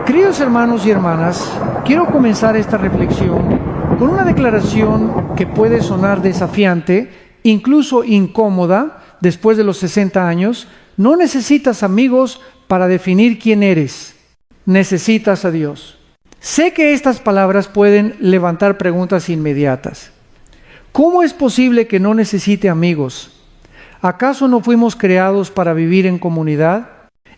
Queridos hermanos y hermanas, quiero comenzar esta reflexión con una declaración que puede sonar desafiante, incluso incómoda, después de los 60 años. No necesitas amigos para definir quién eres, necesitas a Dios. Sé que estas palabras pueden levantar preguntas inmediatas. ¿Cómo es posible que no necesite amigos? ¿Acaso no fuimos creados para vivir en comunidad?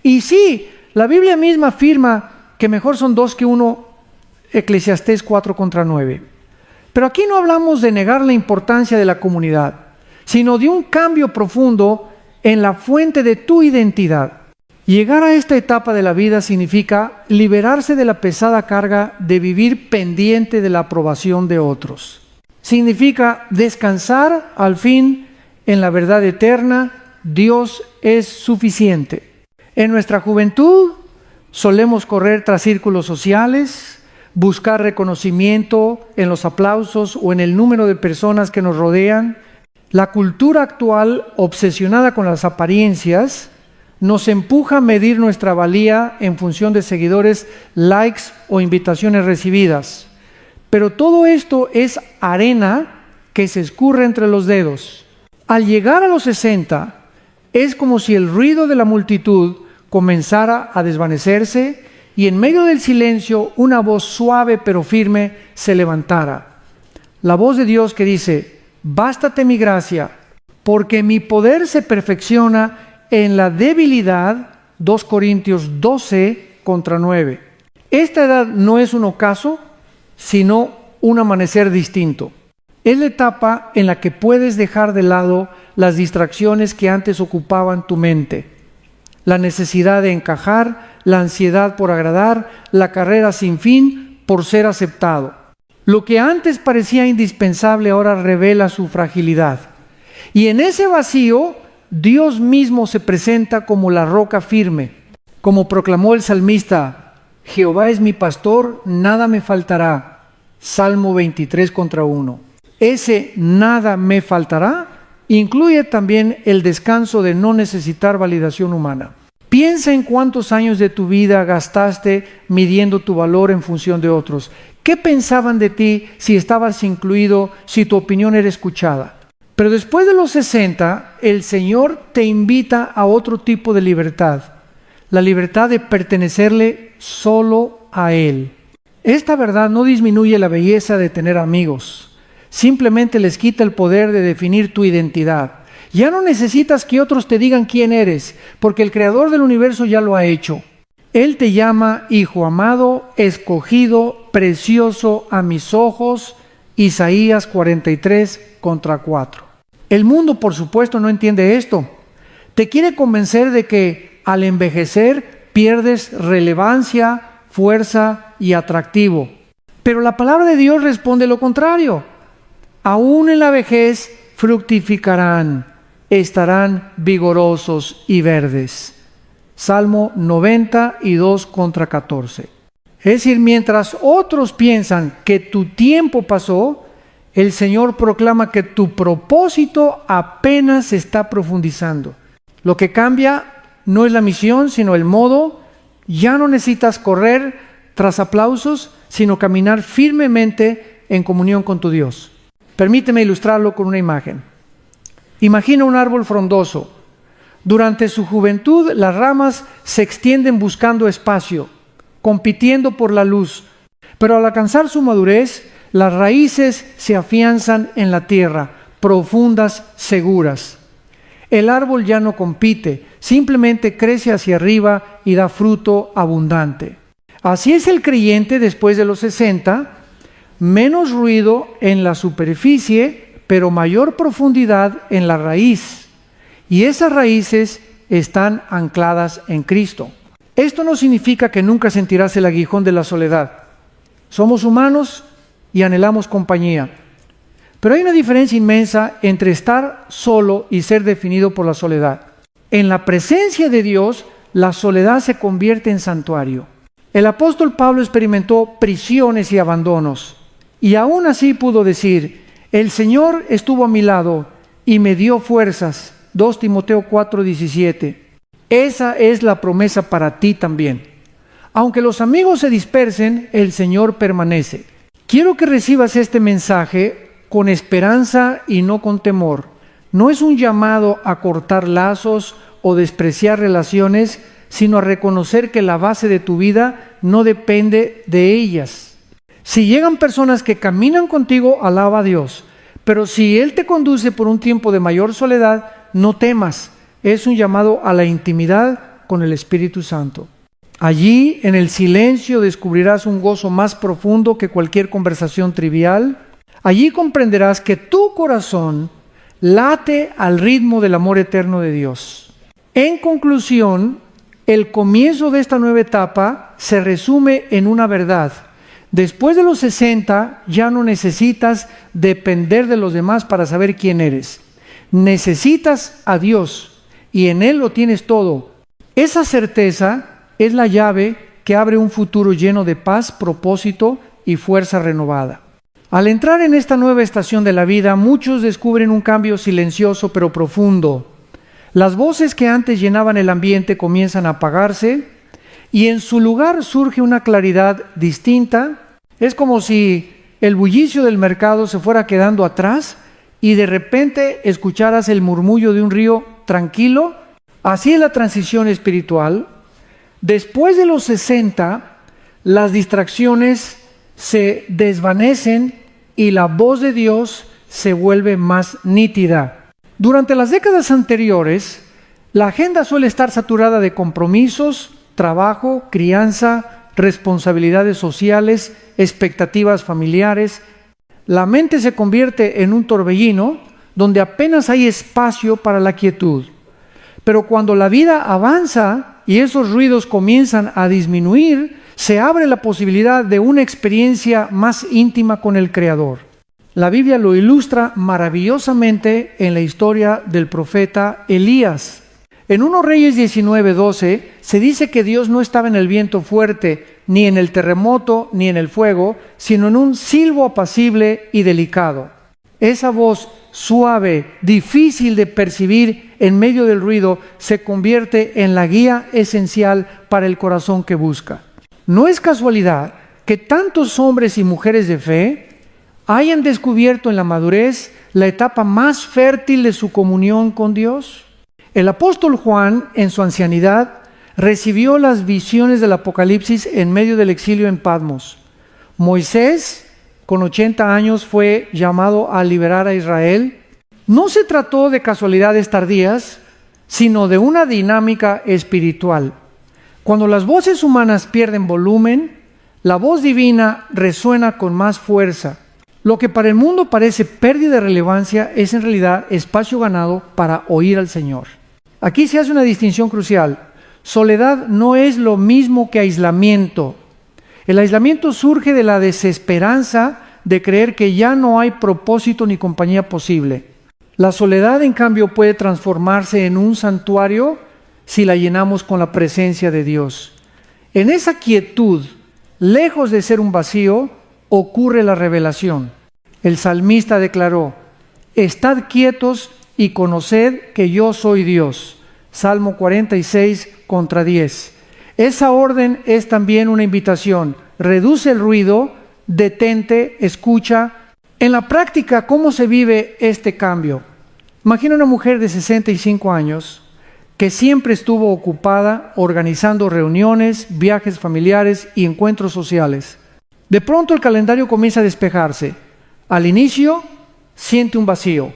Y sí, la Biblia misma afirma que mejor son dos que uno, Eclesiastés 4:9. Pero aquí no hablamos de negar la importancia de la comunidad, sino de un cambio profundo en la fuente de tu identidad. Llegar a esta etapa de la vida significa liberarse de la pesada carga de vivir pendiente de la aprobación de otros. Significa descansar al fin en la verdad eterna: Dios es suficiente. En nuestra juventud solemos correr tras círculos sociales, buscar reconocimiento en los aplausos o en el número de personas que nos rodean. La cultura actual, obsesionada con las apariencias, nos empuja a medir nuestra valía en función de seguidores, likes o invitaciones recibidas. Pero todo esto es arena que se escurre entre los dedos. Al llegar a los 60, es como si el ruido de la multitud comenzara a desvanecerse y en medio del silencio una voz suave pero firme se levantara. La voz de Dios que dice: bástate mi gracia, porque mi poder se perfecciona en la debilidad. 2 Corintios 12:9. Esta edad no es un ocaso, sino un amanecer distinto. Es la etapa en la que puedes dejar de lado las distracciones que antes ocupaban tu mente. La necesidad de encajar, la ansiedad por agradar, la carrera sin fin por ser aceptado. Lo que antes parecía indispensable ahora revela su fragilidad. Y en ese vacío, Dios mismo se presenta como la roca firme. Como proclamó el salmista: Jehová es mi pastor, nada me faltará. Salmo 23:1. Ese nada me faltará incluye también el descanso de no necesitar validación humana. Piensa en cuántos años de tu vida gastaste midiendo tu valor en función de otros. ¿Qué pensaban de ti si estabas incluido, si tu opinión era escuchada? Pero después de los 60, el Señor te invita a otro tipo de libertad. La libertad de pertenecerle solo a Él. Esta verdad no disminuye la belleza de tener amigos. Simplemente les quita el poder de definir tu identidad. Ya no necesitas que otros te digan quién eres, porque el Creador del universo ya lo ha hecho. Él te llama hijo amado, escogido, precioso a mis ojos. Isaías 43:4. El mundo, por supuesto, no entiende esto. Te quiere convencer de que al envejecer pierdes relevancia, fuerza y atractivo. Pero la palabra de Dios responde lo contrario. Aún en la vejez fructificarán, estarán vigorosos y verdes. Salmo 92:14. Es decir, mientras otros piensan que tu tiempo pasó, el Señor proclama que tu propósito apenas se está profundizando. Lo que cambia no es la misión, sino el modo. Ya no necesitas correr tras aplausos, sino caminar firmemente en comunión con tu Dios. Permíteme ilustrarlo con una imagen. Imagina un árbol frondoso. Durante su juventud, las ramas se extienden buscando espacio, compitiendo por la luz. Pero al alcanzar su madurez, las raíces se afianzan en la tierra, profundas, seguras. El árbol ya no compite, simplemente crece hacia arriba y da fruto abundante. Así es el creyente después de los 60, menos ruido en la superficie, pero mayor profundidad en la raíz. Y esas raíces están ancladas en Cristo. Esto no significa que nunca sentirás el aguijón de la soledad. Somos humanos y anhelamos compañía. Pero hay una diferencia inmensa entre estar solo y ser definido por la soledad. En la presencia de Dios, la soledad se convierte en santuario. El apóstol Pablo experimentó prisiones y abandonos, y aún así pudo decir: el Señor estuvo a mi lado y me dio fuerzas. 2 Timoteo 4:17. Esa es la promesa para ti también. Aunque los amigos se dispersen, el Señor permanece. Quiero que recibas este mensaje con esperanza y no con temor. No es un llamado a cortar lazos o despreciar relaciones, sino a reconocer que la base de tu vida no depende de ellas. Si llegan personas que caminan contigo, alaba a Dios. Pero si Él te conduce por un tiempo de mayor soledad, no temas. Es un llamado a la intimidad con el Espíritu Santo. Allí, en el silencio, descubrirás un gozo más profundo que cualquier conversación trivial. Allí comprenderás que tu corazón late al ritmo del amor eterno de Dios. En conclusión, el comienzo de esta nueva etapa se resume en una verdad. Después de los 60, ya no necesitas depender de los demás para saber quién eres. Necesitas a Dios y en Él lo tienes todo. Esa certeza es la llave que abre un futuro lleno de paz, propósito y fuerza renovada. Al entrar en esta nueva estación de la vida, muchos descubren un cambio silencioso pero profundo. Las voces que antes llenaban el ambiente comienzan a apagarse y en su lugar surge una claridad distinta. Es como si el bullicio del mercado se fuera quedando atrás y de repente escucharas el murmullo de un río tranquilo. Así es la transición espiritual. Después de los 60, las distracciones se desvanecen y la voz de Dios se vuelve más nítida. Durante las décadas anteriores, la agenda suele estar saturada de compromisos, trabajo, crianza, responsabilidades sociales, expectativas familiares. La mente se convierte en un torbellino donde apenas hay espacio para la quietud. Pero cuando la vida avanza y esos ruidos comienzan a disminuir, se abre la posibilidad de una experiencia más íntima con el Creador. La Biblia lo ilustra maravillosamente en la historia del profeta Elías. En 1 Reyes 19:12 se dice que Dios no estaba en el viento fuerte, ni en el terremoto, ni en el fuego, sino en un silbo apacible y delicado. Esa voz suave, difícil de percibir en medio del ruido, se convierte en la guía esencial para el corazón que busca. No es casualidad que tantos hombres y mujeres de fe hayan descubierto en la madurez la etapa más fértil de su comunión con Dios. El apóstol Juan, en su ancianidad, recibió las visiones del Apocalipsis en medio del exilio en Patmos. Moisés, con 80 años, fue llamado a liberar a Israel. No se trató de casualidades tardías, sino de una dinámica espiritual. Cuando las voces humanas pierden volumen, la voz divina resuena con más fuerza. Lo que para el mundo parece pérdida de relevancia es en realidad espacio ganado para oír al Señor. Aquí se hace una distinción crucial. Soledad no es lo mismo que aislamiento. El aislamiento surge de la desesperanza de creer que ya no hay propósito ni compañía posible. La soledad, en cambio, puede transformarse en un santuario si la llenamos con la presencia de Dios. En esa quietud, lejos de ser un vacío, ocurre la revelación. El salmista declaró: «Estad quietos y conoced que yo soy Dios». Salmo 46:10. Esa orden es también una invitación. Reduce el ruido, detente, escucha. En la práctica, ¿cómo se vive este cambio? Imagina una mujer de 65 años que siempre estuvo ocupada organizando reuniones, viajes familiares y encuentros sociales. De pronto el calendario comienza a despejarse. Al inicio siente un vacío,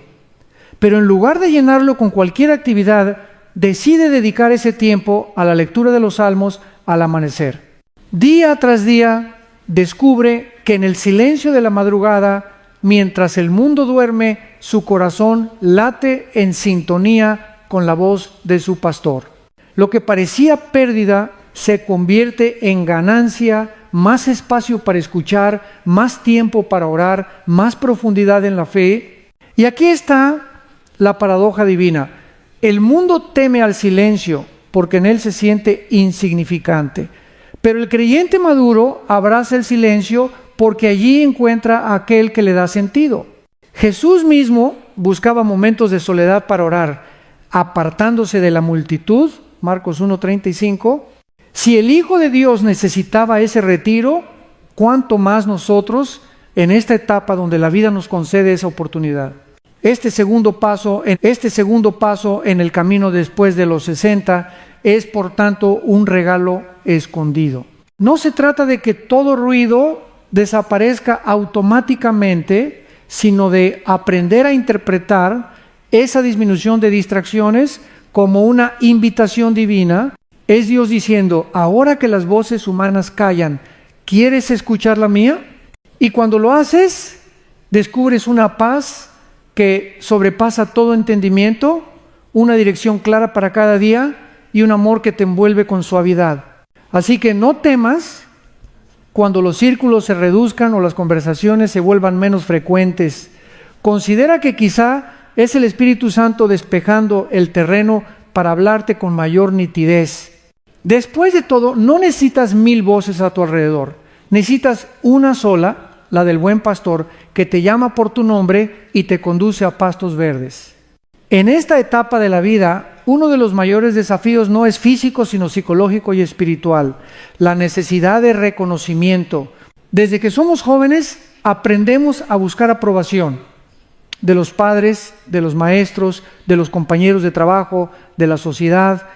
pero en lugar de llenarlo con cualquier actividad, decide dedicar ese tiempo a la lectura de los salmos al amanecer. Día tras día descubre que en el silencio de la madrugada, mientras el mundo duerme, su corazón late en sintonía con la voz de su pastor. Lo que parecía pérdida se convierte en ganancia, más espacio para escuchar, más tiempo para orar, más profundidad en la fe. Y aquí está la paradoja divina. El mundo teme al silencio porque en él se siente insignificante. Pero el creyente maduro abraza el silencio porque allí encuentra a aquel que le da sentido. Jesús mismo buscaba momentos de soledad para orar, apartándose de la multitud, Marcos 1:35, Si el Hijo de Dios necesitaba ese retiro, ¿cuánto más nosotros en esta etapa donde la vida nos concede esa oportunidad? Este segundo paso en el camino después de los 60 es, por tanto, un regalo escondido. No se trata de que todo ruido desaparezca automáticamente, sino de aprender a interpretar esa disminución de distracciones como una invitación divina. Es Dios diciendo: ahora que las voces humanas callan, ¿quieres escuchar la mía? Y cuando lo haces, descubres una paz que sobrepasa todo entendimiento, una dirección clara para cada día y un amor que te envuelve con suavidad. Así que no temas cuando los círculos se reduzcan o las conversaciones se vuelvan menos frecuentes. Considera que quizá es el Espíritu Santo despejando el terreno para hablarte con mayor nitidez. Después de todo, no necesitas 1000 voces a tu alrededor. Necesitas una sola, la del buen pastor, que te llama por tu nombre y te conduce a pastos verdes. En esta etapa de la vida, uno de los mayores desafíos no es físico, sino psicológico y espiritual. La necesidad de reconocimiento. Desde que somos jóvenes, aprendemos a buscar aprobación de los padres, de los maestros, de los compañeros de trabajo, de la sociedad.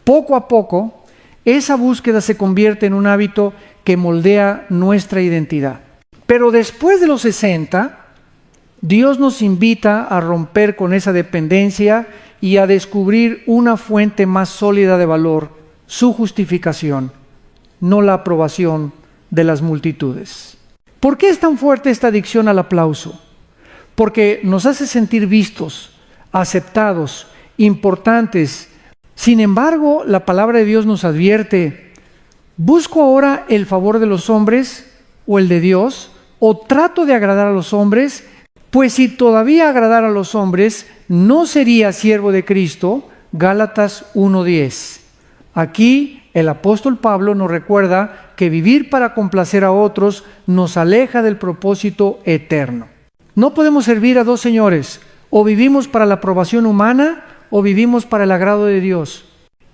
Poco a poco, esa búsqueda se convierte en un hábito que moldea nuestra identidad. Pero después de los 60, Dios nos invita a romper con esa dependencia y a descubrir una fuente más sólida de valor, su justificación, no la aprobación de las multitudes. ¿Por qué es tan fuerte esta adicción al aplauso? Porque nos hace sentir vistos, aceptados, importantes. Sin embargo, la palabra de Dios nos advierte: ¿busco ahora el favor de los hombres o el de Dios? ¿O trato de agradar a los hombres? Pues si todavía agradara a los hombres, no sería siervo de Cristo. Gálatas 1:10. Aquí el apóstol Pablo nos recuerda que vivir para complacer a otros nos aleja del propósito eterno. No podemos servir a dos señores: o vivimos para la aprobación humana o vivimos para el agrado de Dios.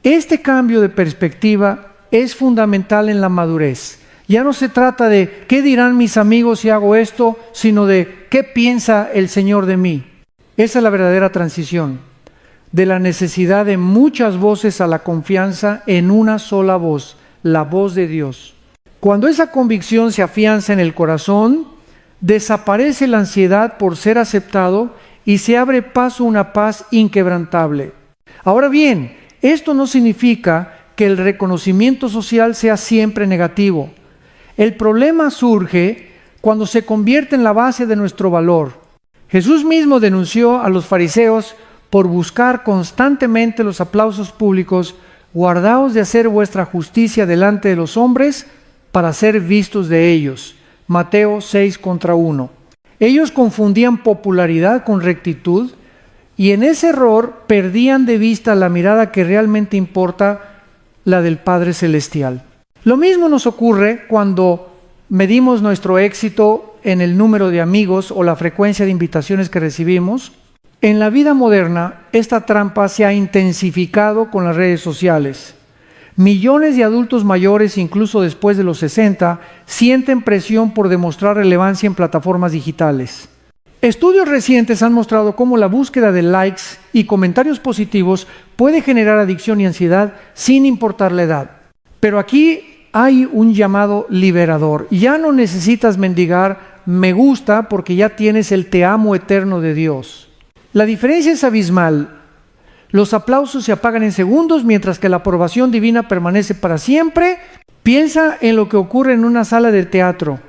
Este cambio de perspectiva es fundamental en la madurez. Ya no se trata de ¿qué dirán mis amigos si hago esto?, sino de ¿qué piensa el Señor de mí? Esa es la verdadera transición, de la necesidad de muchas voces a la confianza en una sola voz, la voz de Dios. Cuando esa convicción se afianza en el corazón, desaparece la ansiedad por ser aceptado y se abre paso a una paz inquebrantable. Ahora bien, esto no significa que el reconocimiento social sea siempre negativo. El problema surge cuando se convierte en la base de nuestro valor. Jesús mismo denunció a los fariseos por buscar constantemente los aplausos públicos: guardaos de hacer vuestra justicia delante de los hombres para ser vistos de ellos. Mateo 6:1. Ellos confundían popularidad con rectitud y en ese error perdían de vista la mirada que realmente importa, la del Padre Celestial. Lo mismo nos ocurre cuando medimos nuestro éxito en el número de amigos o la frecuencia de invitaciones que recibimos. En la vida moderna, esta trampa se ha intensificado con las redes sociales. Millones de adultos mayores, incluso después de los 60, sienten presión por demostrar relevancia en plataformas digitales. Estudios recientes han mostrado cómo la búsqueda de likes y comentarios positivos puede generar adicción y ansiedad sin importar la edad. Pero aquí hay un llamado liberador. Ya no necesitas mendigar me gusta porque ya tienes el te amo eterno de Dios. La diferencia es abismal. Los aplausos se apagan en segundos, mientras que la aprobación divina permanece para siempre. Piensa en lo que ocurre en una sala de teatro.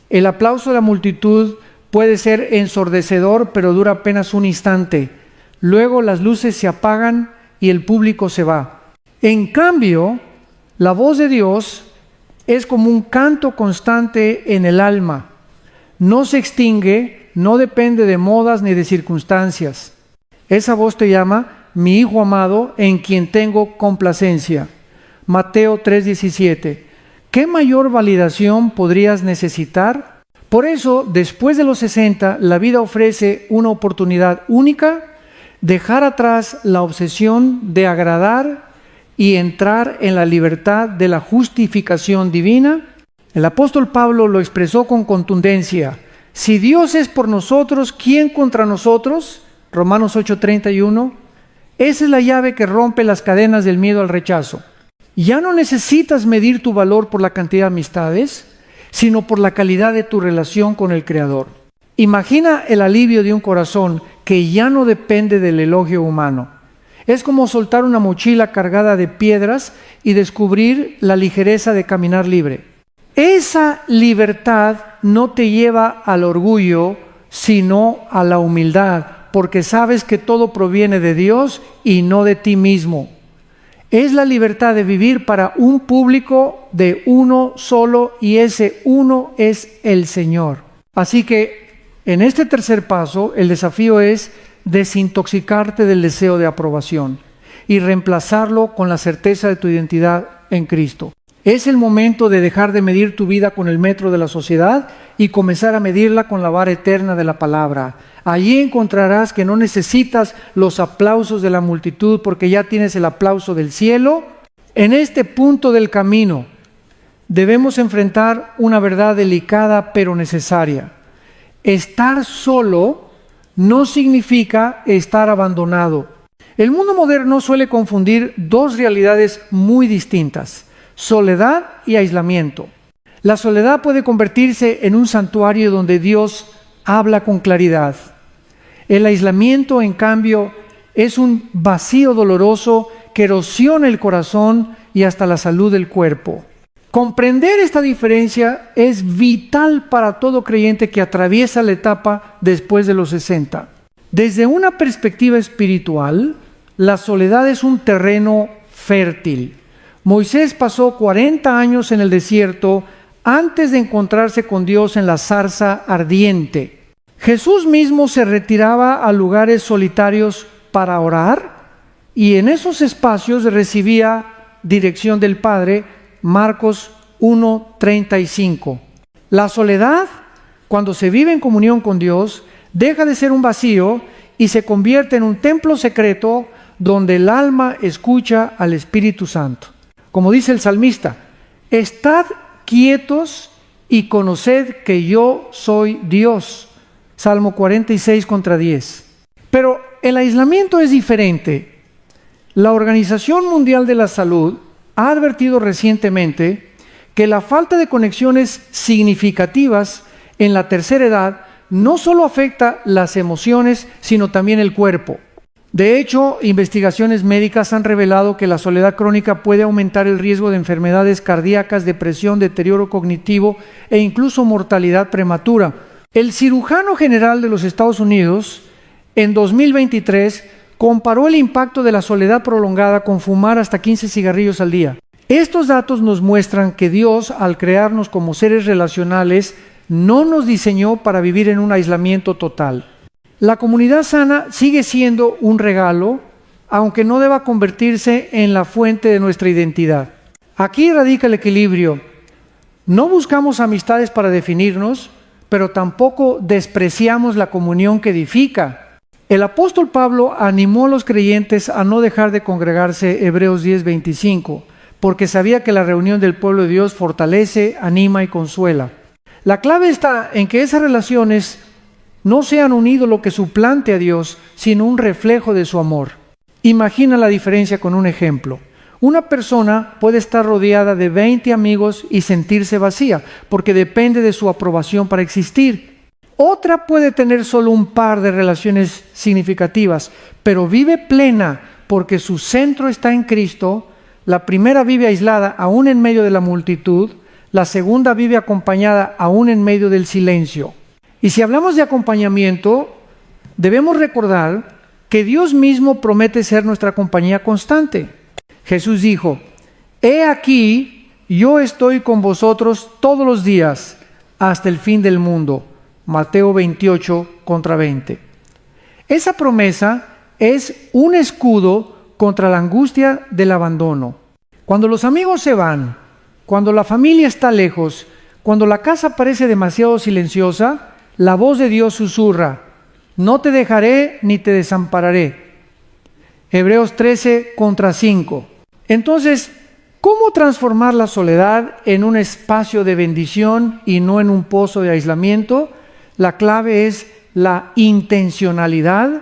El aplauso de la multitud puede ser ensordecedor, pero dura apenas un instante. Luego las luces se apagan y el público se va. En cambio, la voz de Dios es como un canto constante en el alma. No se extingue, no depende de modas ni de circunstancias. Esa voz te llama mi Hijo amado, en quien tengo complacencia. Mateo 3:17. ¿Qué mayor validación podrías necesitar? Por eso, después de los 60, la vida ofrece una oportunidad única: dejar atrás la obsesión de agradar y entrar en la libertad de la justificación divina? El apóstol Pablo lo expresó con contundencia. Si Dios es por nosotros, ¿quién contra nosotros? Romanos 8:31. Esa es la llave que rompe las cadenas del miedo al rechazo. Ya no necesitas medir tu valor por la cantidad de amistades, sino por la calidad de tu relación con el Creador. Imagina el alivio de un corazón que ya no depende del elogio humano. Es como soltar una mochila cargada de piedras y descubrir la ligereza de caminar libre. Esa libertad no te lleva al orgullo, sino a la humildad, porque sabes que todo proviene de Dios y no de ti mismo. Es la libertad de vivir para un público de uno solo, y ese uno es el Señor. Así que en este tercer paso, el desafío es desintoxicarte del deseo de aprobación y reemplazarlo con la certeza de tu identidad en Cristo. Es el momento de dejar de medir tu vida con el metro de la sociedad y comenzar a medirla con la vara eterna de la palabra. Allí encontrarás que no necesitas los aplausos de la multitud, porque ya tienes el aplauso del cielo. En este punto del camino debemos enfrentar una verdad delicada pero necesaria. Estar solo no significa estar abandonado. El mundo moderno suele confundir dos realidades muy distintas: soledad y aislamiento. La soledad puede convertirse en un santuario donde Dios habla con claridad. El aislamiento, en cambio, es un vacío doloroso que erosiona el corazón y hasta la salud del cuerpo. Comprender esta diferencia es vital para todo creyente que atraviesa la etapa después de los 60. Desde una perspectiva espiritual, la soledad es un terreno fértil. Moisés pasó 40 años en el desierto antes de encontrarse con Dios en la zarza ardiente. Jesús mismo se retiraba a lugares solitarios para orar, y en esos espacios recibía dirección del Padre. Marcos 1:35. La soledad, cuando se vive en comunión con Dios, deja de ser un vacío y se convierte en un templo secreto donde el alma escucha al Espíritu Santo. Como dice el salmista: estad quietos y conoced que yo soy Dios. Salmo 46:10. Pero el aislamiento es diferente. La Organización Mundial de la Salud ha advertido recientemente que la falta de conexiones significativas en la tercera edad no solo afecta las emociones, sino también el cuerpo. De hecho, investigaciones médicas han revelado que la soledad crónica puede aumentar el riesgo de enfermedades cardíacas, depresión, deterioro cognitivo e incluso mortalidad prematura. El cirujano general de los Estados Unidos, en 2023, comparó el impacto de la soledad prolongada con fumar hasta 15 cigarrillos al día. Estos datos nos muestran que Dios, al crearnos como seres relacionales, no nos diseñó para vivir en un aislamiento total. La comunidad sana sigue siendo un regalo, aunque no deba convertirse en la fuente de nuestra identidad. Aquí radica el equilibrio. No buscamos amistades para definirnos, pero tampoco despreciamos la comunión que edifica. El apóstol Pablo animó a los creyentes a no dejar de congregarse, Hebreos 10:25, porque sabía que la reunión del pueblo de Dios fortalece, anima y consuela. La clave está en que esas relaciones no sean un ídolo que suplante a Dios, sino un reflejo de su amor. Imagina la diferencia con un ejemplo. Una persona puede estar rodeada de 20 amigos y sentirse vacía, porque depende de su aprobación para existir. Otra puede tener solo un par de relaciones significativas, pero vive plena porque su centro está en Cristo. La primera vive aislada aún en medio de la multitud, la segunda vive acompañada aún en medio del silencio. Y si hablamos de acompañamiento, debemos recordar que Dios mismo promete ser nuestra compañía constante. Jesús dijo: he aquí, yo estoy con vosotros todos los días hasta el fin del mundo. Mateo 28:20. Esa promesa es un escudo contra la angustia del abandono. Cuando los amigos se van, cuando la familia está lejos, cuando la casa parece demasiado silenciosa, la voz de Dios susurra: no te dejaré ni te desampararé. Hebreos 13:5. Entonces, ¿cómo transformar la soledad en un espacio de bendición y no en un pozo de aislamiento? La clave es la intencionalidad.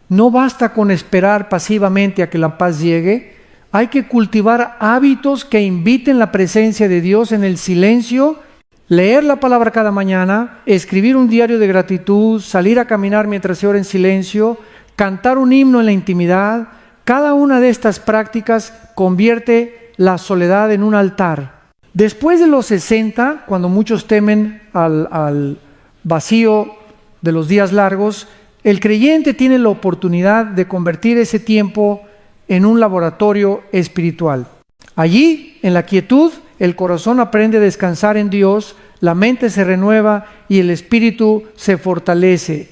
No basta con esperar pasivamente a que la paz llegue. Hay que cultivar hábitos que inviten la presencia de Dios en el silencio, leer la palabra cada mañana, escribir un diario de gratitud, salir a caminar mientras se ora en silencio, cantar un himno en la intimidad. Cada una de estas prácticas convierte la soledad en un altar. Después de los 60, cuando muchos temen al vacío de los días largos, el creyente tiene la oportunidad de convertir ese tiempo en un laboratorio espiritual. Allí, en la quietud, el corazón aprende a descansar en Dios, la mente se renueva y el espíritu se fortalece.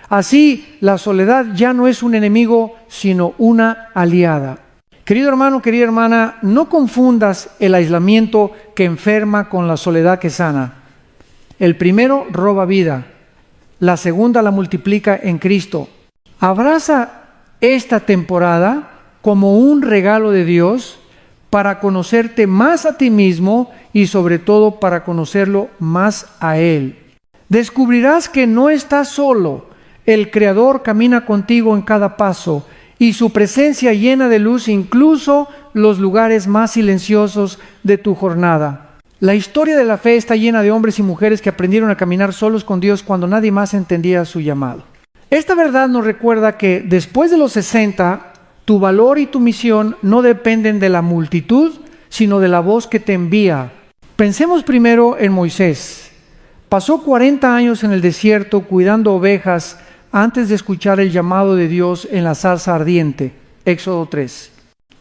Así, la soledad ya no es un enemigo, sino una aliada. Querido hermano, querida hermana, no confundas el aislamiento que enferma con la soledad que sana. El primero roba vida, la segunda la multiplica en Cristo. Abraza esta temporada como un regalo de Dios para conocerte más a ti mismo y sobre todo para conocerlo más a Él. Descubrirás que no estás solo. El Creador camina contigo en cada paso y su presencia llena de luz incluso los lugares más silenciosos de tu jornada. La historia de la fe está llena de hombres y mujeres que aprendieron a caminar solos con Dios cuando nadie más entendía su llamado. Esta verdad nos recuerda que después de los 60, tu valor y tu misión no dependen de la multitud, sino de la voz que te envía. Pensemos primero en Moisés. Pasó 40 años en el desierto cuidando ovejas antes de escuchar el llamado de Dios en la zarza ardiente. Éxodo 3.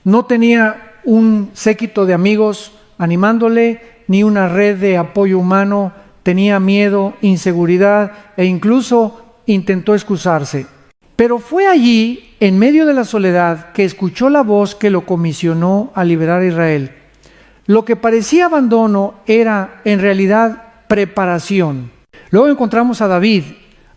No tenía un séquito de amigos animándole, ni una red de apoyo humano. Tenía miedo, inseguridad e incluso intentó excusarse. Pero fue allí, en medio de la soledad, que escuchó la voz que lo comisionó a liberar a Israel. Lo que parecía abandono era, en realidad, preparación. Luego encontramos a David,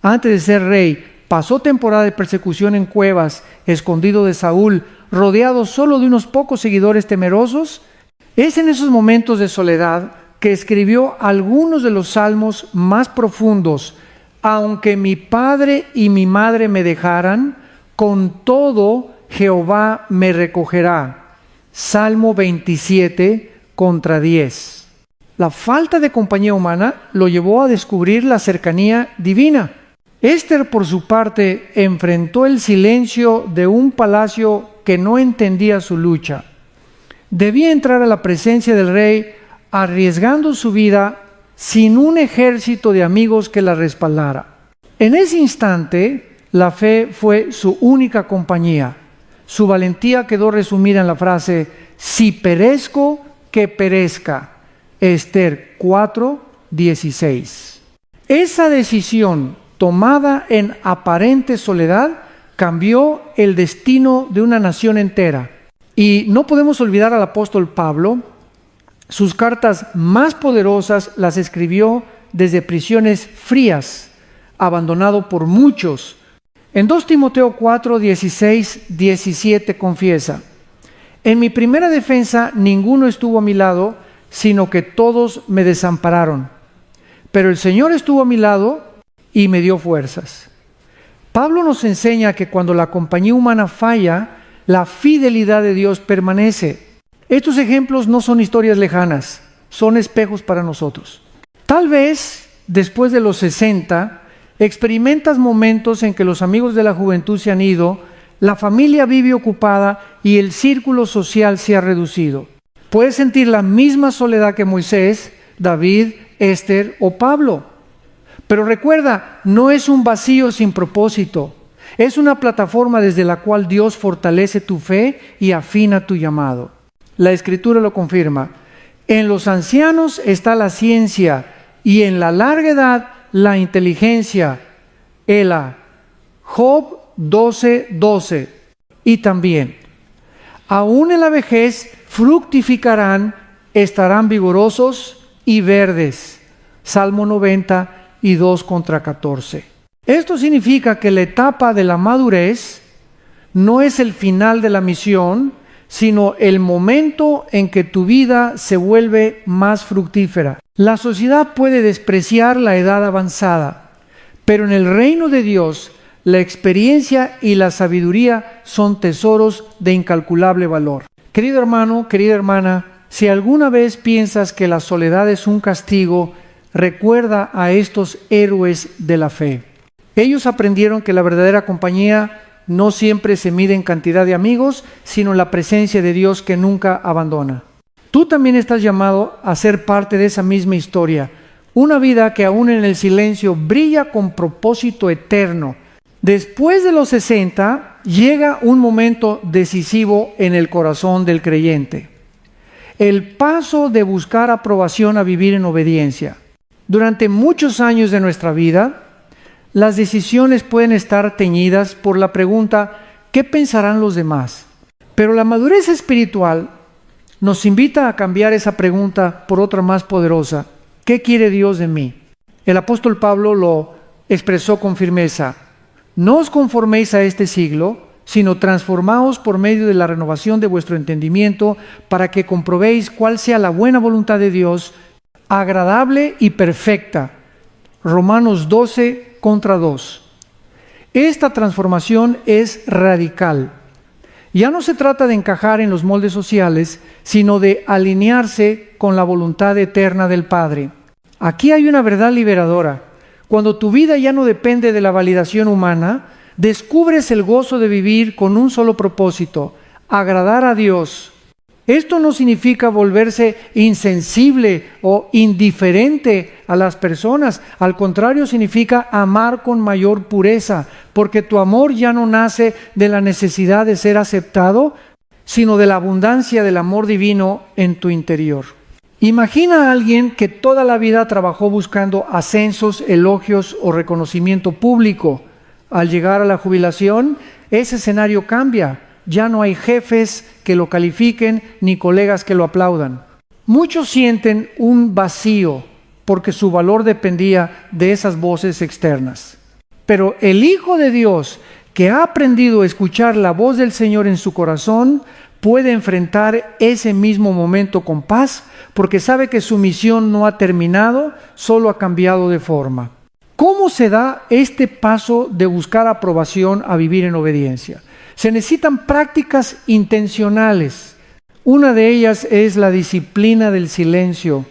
antes de ser rey, pasó temporada de persecución en cuevas, escondido de Saúl, rodeado solo de unos pocos seguidores temerosos. Es en esos momentos de soledad que escribió algunos de los salmos más profundos. Aunque mi padre y mi madre me dejaran, con todo Jehová me recogerá. Salmo 27 contra 10. La falta de compañía humana lo llevó a descubrir la cercanía divina. Esther, por su parte, enfrentó el silencio de un palacio que no entendía su lucha. Debía entrar a la presencia del rey arriesgando su vida sin un ejército de amigos que la respaldara. En ese instante, la fe fue su única compañía. Su valentía quedó resumida en la frase: si perezco, que perezca. Esther 4:16. Esa decisión, tomada en aparente soledad, cambió el destino de una nación entera. Y no podemos olvidar al apóstol Pablo. Sus cartas más poderosas las escribió desde prisiones frías, abandonado por muchos. En 2 Timoteo 4:16-17 confiesa: en mi primera defensa ninguno estuvo a mi lado, sino que todos me desampararon. Pero el Señor estuvo a mi lado y me dio fuerzas. Pablo nos enseña que cuando la compañía humana falla, la fidelidad de Dios permanece. Estos ejemplos no son historias lejanas, son espejos para nosotros. Tal vez, después de los 60, experimentas momentos en que los amigos de la juventud se han ido, la familia vive ocupada y el círculo social se ha reducido. Puedes sentir la misma soledad que Moisés, David, Esther o Pablo. Pero recuerda, no es un vacío sin propósito. Es una plataforma desde la cual Dios fortalece tu fe y afina tu llamado. La Escritura lo confirma. En los ancianos está la ciencia y en la larga edad la inteligencia. Ela. Job 12:12. Y también, aún en la vejez fructificarán, estarán vigorosos y verdes. Salmo 92:14. Esto significa que la etapa de la madurez no es el final de la misión, sino el momento en que tu vida se vuelve más fructífera. La sociedad puede despreciar la edad avanzada, pero en el reino de Dios, la experiencia y la sabiduría son tesoros de incalculable valor. Querido hermano, querida hermana, si alguna vez piensas que la soledad es un castigo, recuerda a estos héroes de la fe. Ellos aprendieron que la verdadera compañía no siempre se mide en cantidad de amigos, sino en la presencia de Dios que nunca abandona. Tú también estás llamado a ser parte de esa misma historia, una vida que aún en el silencio brilla con propósito eterno. Después de los 60, llega un momento decisivo en el corazón del creyente. El paso de buscar aprobación a vivir en obediencia. Durante muchos años de nuestra vida, las decisiones pueden estar teñidas por la pregunta, ¿qué pensarán los demás? Pero la madurez espiritual nos invita a cambiar esa pregunta por otra más poderosa. ¿Qué quiere Dios de mí? El apóstol Pablo lo expresó con firmeza. No os conforméis a este siglo, sino transformaos por medio de la renovación de vuestro entendimiento, para que comprobéis cuál sea la buena voluntad de Dios, agradable y perfecta. Romanos 12:2. Esta transformación es radical. Ya no se trata de encajar en los moldes sociales, sino de alinearse con la voluntad eterna del Padre. Aquí hay una verdad liberadora. Cuando tu vida ya no depende de la validación humana, descubres el gozo de vivir con un solo propósito: agradar a Dios. Esto no significa volverse insensible o indiferente a las personas. Al contrario, significa amar con mayor pureza, porque tu amor ya no nace de la necesidad de ser aceptado, sino de la abundancia del amor divino en tu interior. Imagina a alguien que toda la vida trabajó buscando ascensos, elogios o reconocimiento público. Al llegar a la jubilación, ese escenario cambia. Ya no hay jefes que lo califiquen ni colegas que lo aplaudan. Muchos sienten un vacío porque su valor dependía de esas voces externas. Pero el Hijo de Dios, que ha aprendido a escuchar la voz del Señor en su corazón, puede enfrentar ese mismo momento con paz, porque sabe que su misión no ha terminado, solo ha cambiado de forma. ¿Cómo se da este paso de buscar aprobación a vivir en obediencia? Se necesitan prácticas intencionales. Una de ellas es la disciplina del silencio.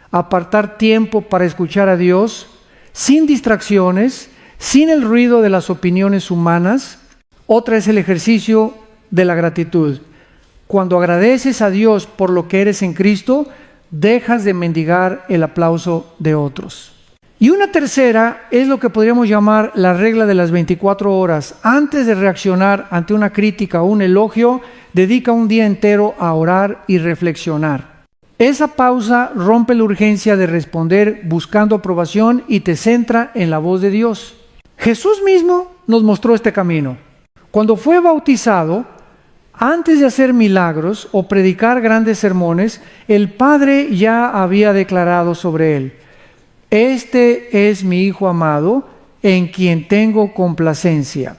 Apartar tiempo para escuchar a Dios, sin distracciones, sin el ruido de las opiniones humanas. Otra es el ejercicio de la gratitud. Cuando agradeces a Dios por lo que eres en Cristo, dejas de mendigar el aplauso de otros. Y una tercera es lo que podríamos llamar la regla de las 24 horas. Antes de reaccionar ante una crítica o un elogio, dedica un día entero a orar y reflexionar. Esa pausa rompe la urgencia de responder buscando aprobación y te centra en la voz de Dios. Jesús mismo nos mostró este camino. Cuando fue bautizado, antes de hacer milagros o predicar grandes sermones, el Padre ya había declarado sobre él: este es mi Hijo amado, en quien tengo complacencia.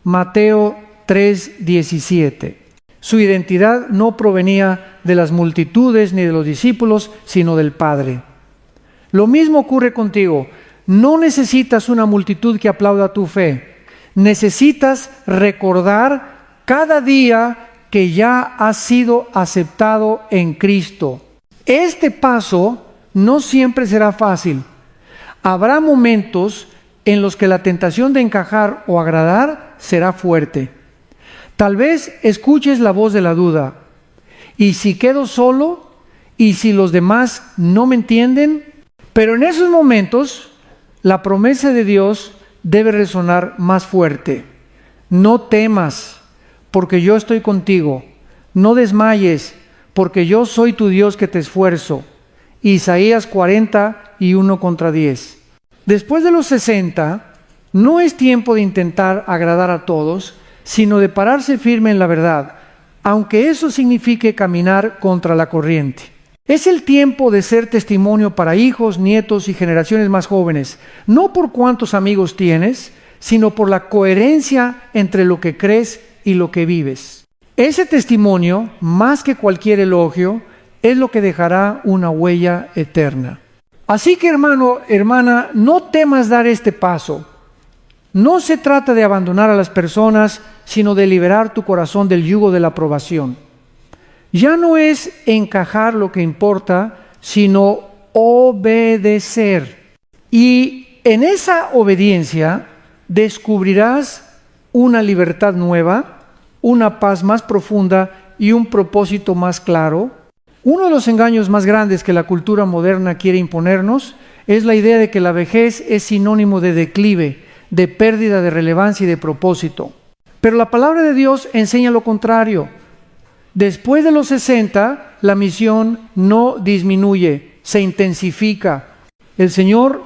Mateo 3:17. Su identidad no provenía de las multitudes ni de los discípulos, sino del Padre. Lo mismo ocurre contigo. No necesitas una multitud que aplauda tu fe. Necesitas recordar cada día que ya has sido aceptado en Cristo. Este paso no siempre será fácil. Habrá momentos en los que la tentación de encajar o agradar será fuerte. Tal vez escuches la voz de la duda. ¿Y si quedo solo? ¿Y si los demás no me entienden? Pero en esos momentos, la promesa de Dios debe resonar más fuerte. No temas, porque yo estoy contigo. No desmayes, porque yo soy tu Dios que te esfuerzo. Isaías 40:1-10. Después de los 60, no es tiempo de intentar agradar a todos, sino de pararse firme en la verdad, aunque eso signifique caminar contra la corriente. Es el tiempo de ser testimonio para hijos, nietos y generaciones más jóvenes, no por cuántos amigos tienes, sino por la coherencia entre lo que crees y lo que vives. Ese testimonio, más que cualquier elogio, es lo que dejará una huella eterna. Así que, hermano, hermana, no temas dar este paso. No se trata de abandonar a las personas, sino de liberar tu corazón del yugo de la aprobación. Ya no es encajar lo que importa, sino obedecer. Y en esa obediencia descubrirás una libertad nueva, una paz más profunda y un propósito más claro. Uno de los engaños más grandes que la cultura moderna quiere imponernos es la idea de que la vejez es sinónimo de declive, de pérdida de relevancia y de propósito. Pero la palabra de Dios enseña lo contrario. Después de los 60, la misión no disminuye, se intensifica. El Señor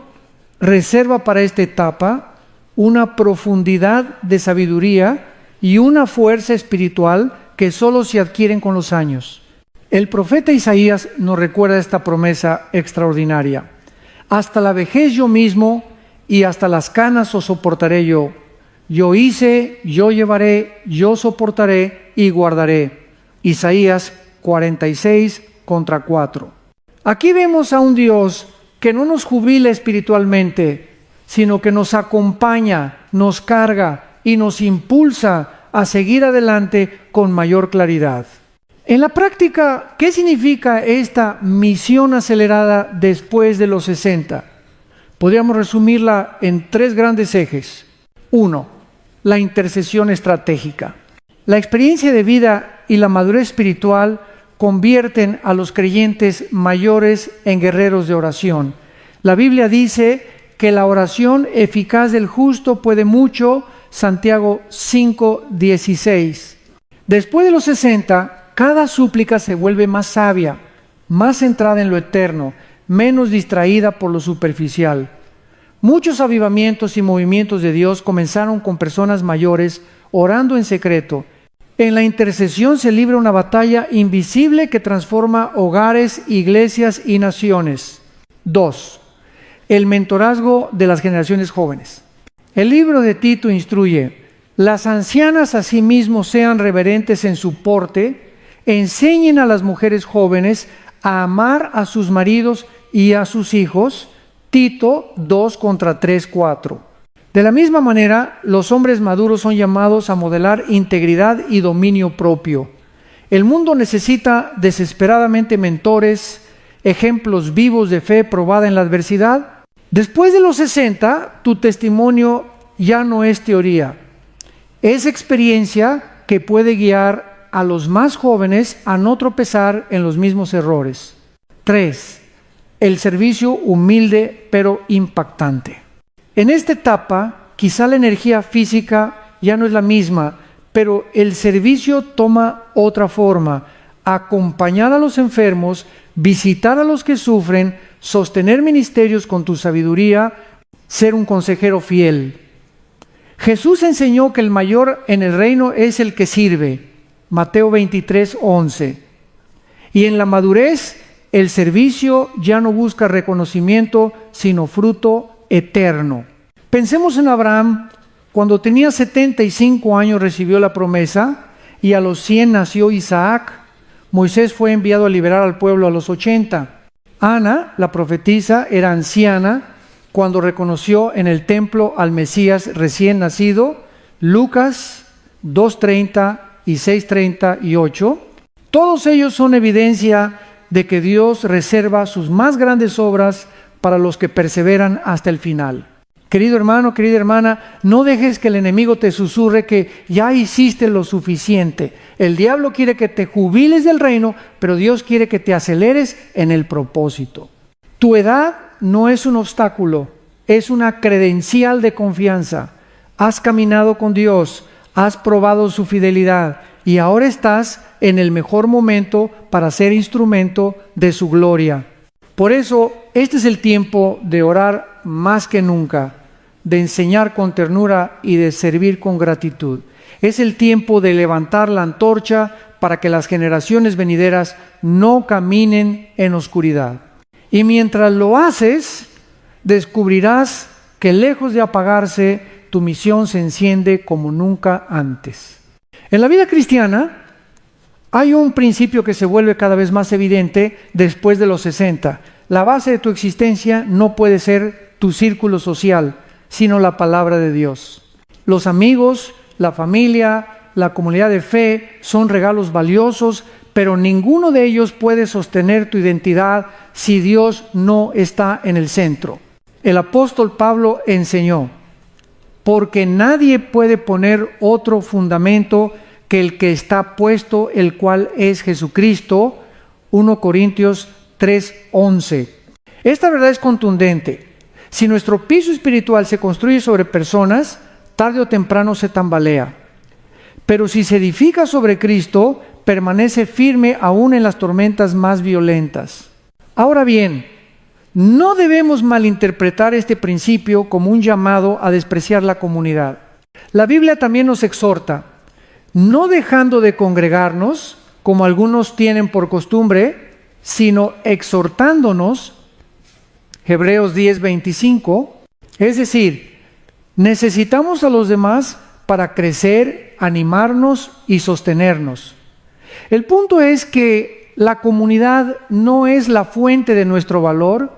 reserva para esta etapa una profundidad de sabiduría y una fuerza espiritual que solo se adquieren con los años. El profeta Isaías nos recuerda esta promesa extraordinaria. Hasta la vejez yo mismo y hasta las canas os soportaré yo. Yo hice, yo llevaré, yo soportaré y guardaré. Isaías 46:4. Aquí vemos a un Dios que no nos jubila espiritualmente, sino que nos acompaña, nos carga y nos impulsa a seguir adelante con mayor claridad. En la práctica, ¿qué significa esta misión acelerada después de los 60? Podríamos resumirla en 3 grandes ejes. 1. La intercesión estratégica. La experiencia de vida y la madurez espiritual convierten a los creyentes mayores en guerreros de oración. La Biblia dice que la oración eficaz del justo puede mucho, Santiago 5:16. Después de los 60, cada súplica se vuelve más sabia, más centrada en lo eterno, menos distraída por lo superficial. Muchos avivamientos y movimientos de Dios comenzaron con personas mayores orando en secreto. En la intercesión se libra una batalla invisible que transforma hogares, iglesias y naciones. 2. El mentorazgo de las generaciones jóvenes. El libro de Tito instruye: las ancianas asimismo sean reverentes en su porte, enseñen a las mujeres jóvenes a amar a sus maridos y a sus hijos. Tito 2:3-4. De la misma manera, los hombres maduros son llamados a modelar integridad y dominio propio. El mundo necesita desesperadamente mentores, ejemplos vivos de fe probada en la adversidad. Después de los 60, tu testimonio ya no es teoría, es experiencia que puede guiar a los más jóvenes a no tropezar en los mismos errores. 3. El servicio humilde pero impactante. En esta etapa, quizá la energía física ya no es la misma, pero el servicio toma otra forma: acompañar a los enfermos, visitar a los que sufren, sostener ministerios con tu sabiduría, ser un consejero fiel. Jesús enseñó que el mayor en el reino es el que sirve, Mateo 23:11. Y en la madurez, el servicio ya no busca reconocimiento, sino fruto eterno. Pensemos en Abraham. Cuando tenía 75 años recibió la promesa y a los 100 nació Isaac. Moisés fue enviado a liberar al pueblo a los 80. Ana, la profetisa, era anciana cuando reconoció en el templo al Mesías recién nacido. Lucas 2:30 y 6:38. Todos ellos son evidencia de que Dios reserva sus más grandes obras para los que perseveran hasta el final. Querido hermano, querida hermana, no dejes que el enemigo te susurre que ya hiciste lo suficiente. El diablo quiere que te jubiles del reino, pero Dios quiere que te aceleres en el propósito. Tu edad no es un obstáculo, es una credencial de confianza. Has caminado con Dios, has probado su fidelidad y ahora estás en el mejor momento para ser instrumento de su gloria. Por eso, este es el tiempo de orar más que nunca, de enseñar con ternura y de servir con gratitud. Es el tiempo de levantar la antorcha para que las generaciones venideras no caminen en oscuridad. Y mientras lo haces, descubrirás que lejos de apagarse, tu misión se enciende como nunca antes. En la vida cristiana, Hay un principio que se vuelve cada vez más evidente después de los 60. La base de tu existencia no puede ser tu círculo social, sino la palabra de Dios. Los amigos, la familia, la comunidad de fe son regalos valiosos, pero ninguno de ellos puede sostener tu identidad si Dios no está en el centro. El apóstol Pablo enseñó, porque nadie puede poner otro fundamento que el que está puesto, el cual es Jesucristo. 1 Corintios 3:11. Esta verdad es contundente. Si nuestro piso espiritual se construye sobre personas, tarde o temprano se tambalea. Pero si se edifica sobre Cristo, permanece firme aún en las tormentas más violentas. Ahora bien, no debemos malinterpretar este principio como un llamado a despreciar la comunidad. La Biblia también nos exhorta, no dejando de congregarnos, como algunos tienen por costumbre, sino exhortándonos, Hebreos 10:25, es decir, necesitamos a los demás para crecer, animarnos y sostenernos. El punto es que la comunidad no es la fuente de nuestro valor,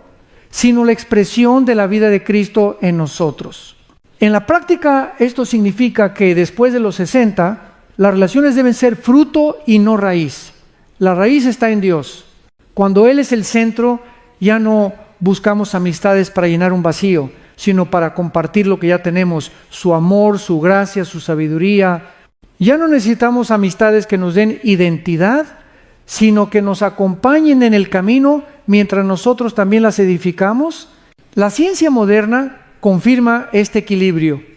sino la expresión de la vida de Cristo en nosotros. En la práctica, esto significa que después de los 60, las relaciones deben ser fruto y no raíz. La raíz está en Dios. Cuando Él es el centro, ya no buscamos amistades para llenar un vacío, sino para compartir lo que ya tenemos, su amor, su gracia, su sabiduría. Ya no necesitamos amistades que nos den identidad, sino que nos acompañen en el camino mientras nosotros también las edificamos. La ciencia moderna confirma este equilibrio.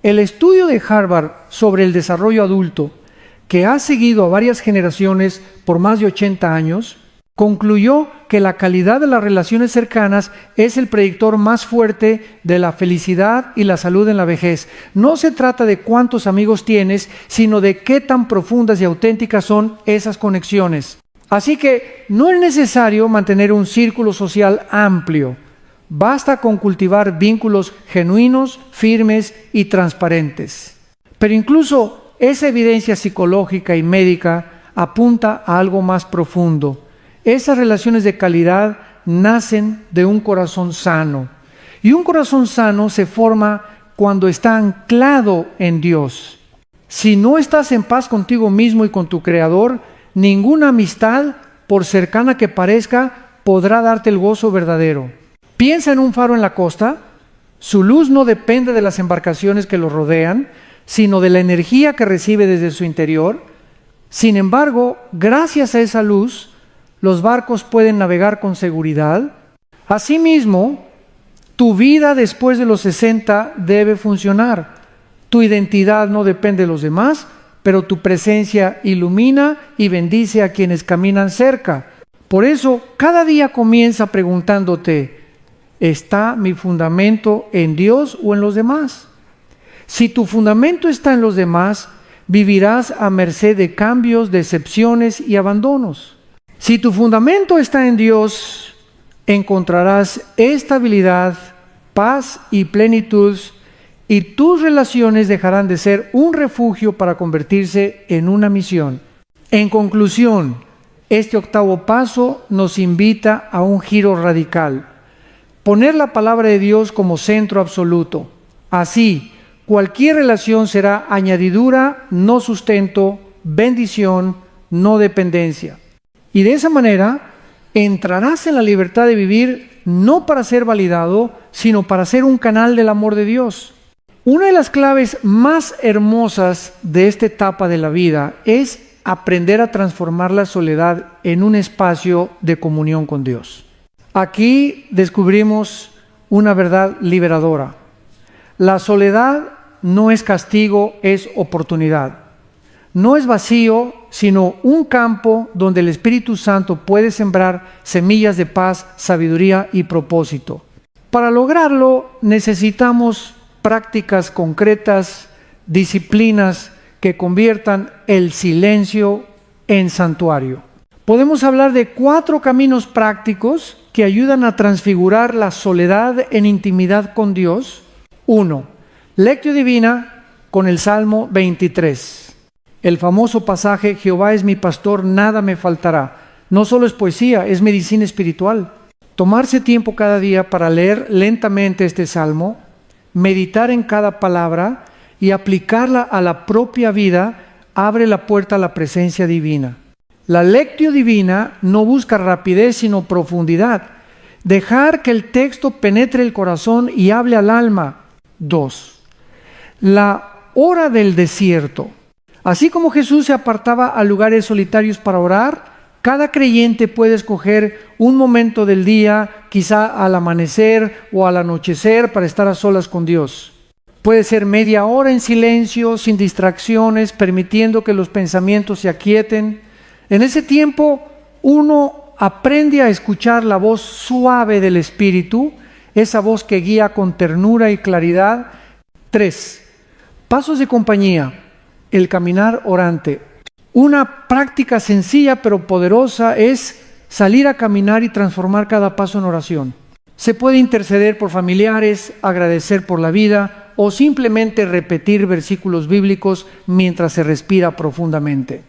El estudio de Harvard sobre el desarrollo adulto, que ha seguido a varias generaciones por más de 80 años, concluyó que la calidad de las relaciones cercanas es el predictor más fuerte de la felicidad y la salud en la vejez. No se trata de cuántos amigos tienes, sino de qué tan profundas y auténticas son esas conexiones. Así que no es necesario mantener un círculo social amplio. Basta con cultivar vínculos genuinos, firmes y transparentes. Pero incluso esa evidencia psicológica y médica apunta a algo más profundo. Esas relaciones de calidad nacen de un corazón sano. Y un corazón sano se forma cuando está anclado en Dios. Si no estás en paz contigo mismo y con tu Creador, ninguna amistad, por cercana que parezca, podrá darte el gozo verdadero. Piensa en un faro en la costa. Su luz no depende de las embarcaciones que lo rodean, sino de la energía que recibe desde su interior. Sin embargo, gracias a esa luz, los barcos pueden navegar con seguridad. Asimismo, tu vida después de los 60 debe funcionar. Tu identidad no depende de los demás, pero tu presencia ilumina y bendice a quienes caminan cerca. Por eso, cada día comienza preguntándote, ¿está mi fundamento en Dios o en los demás? Si tu fundamento está en los demás, vivirás a merced de cambios, decepciones y abandonos. Si tu fundamento está en Dios, encontrarás estabilidad, paz y plenitud, y tus relaciones dejarán de ser un refugio para convertirse en una misión. En conclusión, este octavo paso nos invita a un giro radical. Poner la palabra de Dios como centro absoluto. Así, cualquier relación será añadidura, no sustento, bendición, no dependencia. Y de esa manera entrarás en la libertad de vivir no para ser validado, sino para ser un canal del amor de Dios. Una de las claves más hermosas de esta etapa de la vida es aprender a transformar la soledad en un espacio de comunión con Dios. Aquí descubrimos una verdad liberadora. La soledad no es castigo, es oportunidad. No es vacío, sino un campo donde el Espíritu Santo puede sembrar semillas de paz, sabiduría y propósito. Para lograrlo necesitamos prácticas concretas, disciplinas que conviertan el silencio en santuario. Podemos hablar de 4 caminos prácticos que ayudan a transfigurar la soledad en intimidad con Dios. 1. Lectio Divina con el Salmo 23. El famoso pasaje, Jehová es mi pastor, nada me faltará. No solo es poesía, es medicina espiritual. Tomarse tiempo cada día para leer lentamente este salmo, meditar en cada palabra y aplicarla a la propia vida, abre la puerta a la presencia divina. La lectio divina no busca rapidez, sino profundidad. Dejar que el texto penetre el corazón y hable al alma. 2. La hora del desierto. Así como Jesús se apartaba a lugares solitarios para orar, cada creyente puede escoger un momento del día, quizá al amanecer o al anochecer, para estar a solas con Dios. Puede ser media hora en silencio, sin distracciones, permitiendo que los pensamientos se aquieten. En ese tiempo, uno aprende a escuchar la voz suave del Espíritu, esa voz que guía con ternura y claridad. 3. Pasos de compañía, el caminar orante. Una práctica sencilla pero poderosa es salir a caminar y transformar cada paso en oración. Se puede interceder por familiares, agradecer por la vida o simplemente repetir versículos bíblicos mientras se respira profundamente.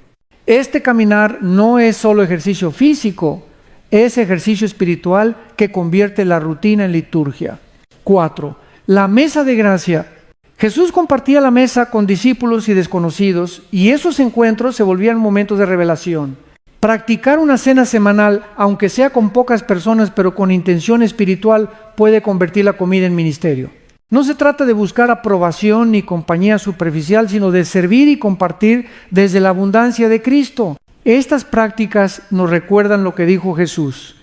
Este caminar no es solo ejercicio físico, es ejercicio espiritual que convierte la rutina en liturgia. 4. La mesa de gracia. Jesús compartía la mesa con discípulos y desconocidos, y esos encuentros se volvían momentos de revelación. Practicar una cena semanal, aunque sea con pocas personas, pero con intención espiritual, puede convertir la comida en ministerio. No se trata de buscar aprobación ni compañía superficial, sino de servir y compartir desde la abundancia de Cristo. Estas prácticas nos recuerdan lo que dijo Jesús: